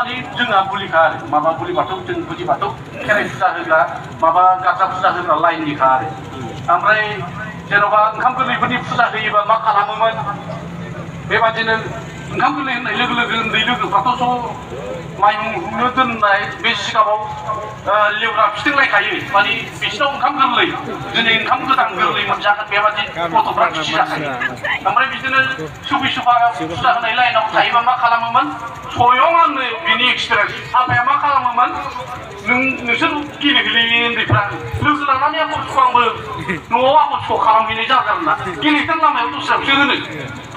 माने जोंहा बुलिखा आरो माबा बुलि बाथौ जों गुदि बाथौ खेराइ फुजा होग्रा माबा गारजा फुजा होग्रा लाइननिखा आरो ओमफ्राय जेन'बा ओंखाम गोरलैफोरनि फुजा होयोबा मा खालामोमोन बेबादिनो ओंखाम गोरलै होननाय लोगो लोगो उन्दै लोगोफ्राथ' ज' माइहुंनो दोननाय बे जिगाबाव लेवरा फिथिंलायखायो माने बिसिनाव ओंखाम गोरलै दिनै ओंखाम गोदान गोरलै मोनजागोन बेबादि गथ'फ्रा खुसि जाखायो ओमफ्राय बिदिनो सुबि सुबा फुजा होनाय लाइनाव थायोबा मा खालामोमोन सयं आंनो बिनि एक्सपिरियेन्स आफाया मा खालामोमोन नोंसोर गेलेगेलेयो उन्दैफ्रा लोगो लानानै आखल सुख आंबो न'आव आखल सुख खालामहैनाय जागोन आरोना गेलेथों लामायाव दस्रायावसो होनो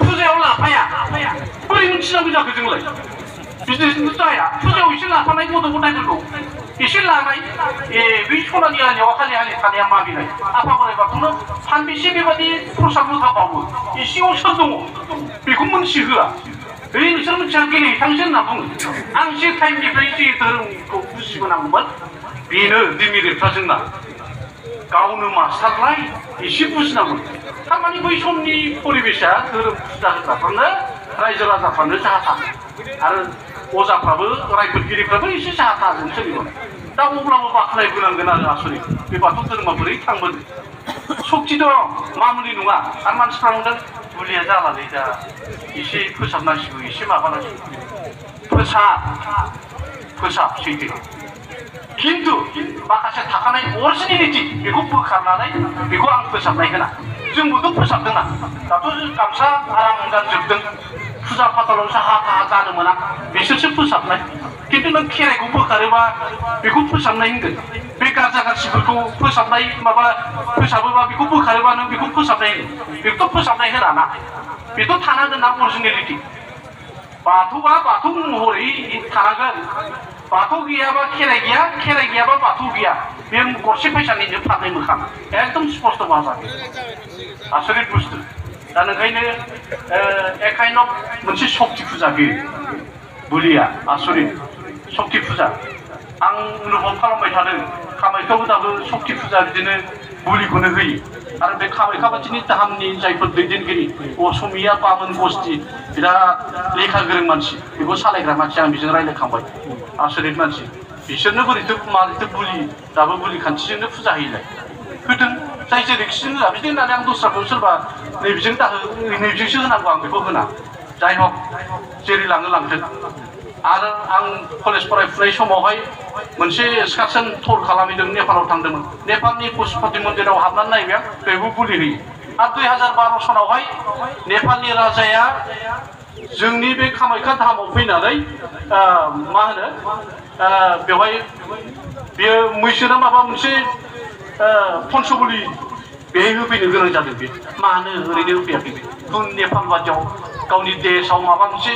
फुजायाव लाफाया बोरै मिथिनांगौ जाखो जोंलाय बिदिनो जाया फुजायाव एसे लाफानाय गथ' गथायफोरखौ एसे लानाय बै सनानि आलियाव हालि हालि थानाया मा बिलाय आफा बोराइ बाथौनो सानबेसे बेबादि प्रसाद होखाबावो एसेयाव सोर दङ बेखौ मोनथिहोआ नोंसोर मिथिया गेलेहैथांसो होनना बुङो आं जे टाइमनिफ्राय जे धोरोमखौ बुजिबोनांगौमोन बेनो दिमिरिफ्रा जोंना गावनो मास्टारलाय एसे बुजिनांगौ थारमाने बै समनि परिबेसा धोरोम फुजा होग्राफ्रानो रायजो राजाफ्रानो जाहा थाहा आरो अजाफ्राबो रायफोदगिरिफ्राबो एसे जाहा थाहाजों सोलिबोनाय दा अब्लाबो बाख्नायबोनांगोन आरो आसरित बे बाथौ धोरोमा बोरै थांबोदों सक्ति दं मामुलि नङा आरो मानसिफ्रा बुंदों बुलिया जालालै दा एसे फोसाबनांसिगौ एसे माबानांसिगौ फोसाब सैथो खिन्थु माखासे थाखानाय अरिजिनेलिटि बेखौ बोखारनानै बेखौ आं फोसाबनाय होना जोंबोथ' फोसाबदोंना दाथ' गामसा आराम गानजोबदों फुजा फाथालाव साहा थाहा जानो मोना बिसोरसो फोसाबनाय खिन्थु नों खेराइखौ बोखारोबा बेखौ फोसाबनाय होनगोन बे गारजा गारसिफोरखौ फोसाबनाय माबा फोसाबोबा बेखौ बोखारोबा नों बेखौ फोसाबनाय होनो बेखौथ' फोसाबनाय होना बेथ' थानांगोन ना अरिजिनेलिटि बाथौआ बाथौ महरै थानांगोन बाथौ गैयाबा खेराइ गैया खेराइ गैयाबा बाथौ गैया बे गरसे फैसानिनो फाननाय मोखां एकदम स्पस्ट भाषा आसरित बुस्थु दा ओंखायनो एकाइन मोनसे सक्ति फुजा बेयो बुलिया आसरित सक्ति फुजा आं अनुभव खालामबाय थादों कामाख्याआवबो दाबो सक्ति फुजा बिदिनो बुलिखौनो होयो आरो बे कामाख्या बादिनि धामनि जायफोर दैदेनगिरि असमिया बामोन गस्ति बिराद लेखा गोरों मानसि बेखौ सालायग्रा मानसि आं बेजों रायज्लायखांबाय आसरित मानसि बिसोरनो मारैथो बुलि दाबो बुलि खान्थिजोंनो फुजा होयोलाय होदों जाय जेरै खिजों होआ बिदि होननानै आं दस्राखौ सोरबा नैबेजों दाहो नैबेजोंसो होनांगौ आं बेखौ होना जाय हक जेरै लाङो लांथों आरो आं कलेज फरायफुनाय समावहाय मोनसे एक्सकारसन टुर खालामहैदों नेपालाव थांदोंमोन नेपालनि पशुपति मन्दिराव हाबनानै नायबाय आं बेबो बुलि होयो आरो 2012 सनावहाय नेपालनि राजाया जोंनि बे कामाख्या धामाव फैनानै मा होनो बेवहाय बेयो मैसोना माबा मोनसे पन्चबलि बेहाय होफैनो गोनां जादों बे मानो ओरैनो होफैयाखै बे नेपाल बादियाव गावनि देशआव माबा मोनसे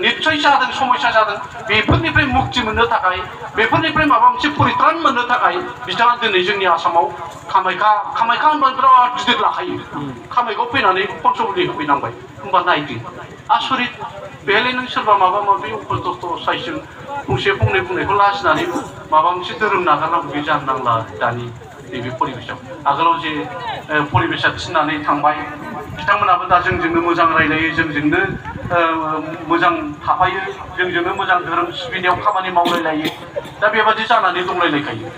निस्सय जादों समस्या जादों बेफोरनिफ्राय मुक्ति मोननो थाखाय बेफोरनिफ्राय माबा मोनसे परित्रान मोननो थाखाय बिथाङा दिनै जोंनि आसामाव कामाख्या होनबा बिराद गिदिर लाखायो कामाख्याआव फैनानै पन्चबलि होफैनांबाय होनबा नायदो आसरित बेहायलाय नों सोरबा माबा माबि अखस्त साइसजों फंसे फंनै बुंनायखौ लाजिनानै माबा मोनसे धोरोम नागारनांगौ बे जानो नांला दानि नैबे परिबेसाव आगोलाव जे परिबेसा थिननानै थांबाय बिथांमोनाबो दा जोंजोंनो मोजां रायलायो जोंजोंनो मोजां थाफायो जोंजोंनो मोजां धोरोम सिबिनायाव खामानि मावलायलायो दा बेबादि जानानै दंलायलायखायो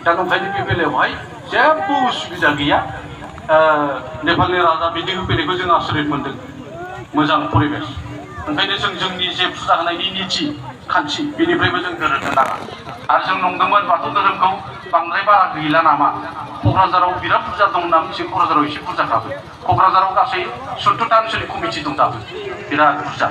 दा ओंखायनो बे बेलायावहाय जेबो उसुबिदा गैया नेपालनि राजा बिदि होफैनायखौ जों आसरित मोनदों मोजां परिबेस ओंखायनो जों जोंनि जे फुजा होनायनि निथि खान्थि बेनिफ्रायबो जों दोरोदनो नाङा आरो जों नंदोंमोन बाथौ धोरोमखौ बांद्राय बारा गैला नामा क'क्राझाराव बिराद बुरजा दं होनना मिथियो क'क्राझाराव एसे बुरजाखाबो क'क्राझाराव गासै 70टा ओनसोलनि कमिटि दं दाबो बिराद बुरजा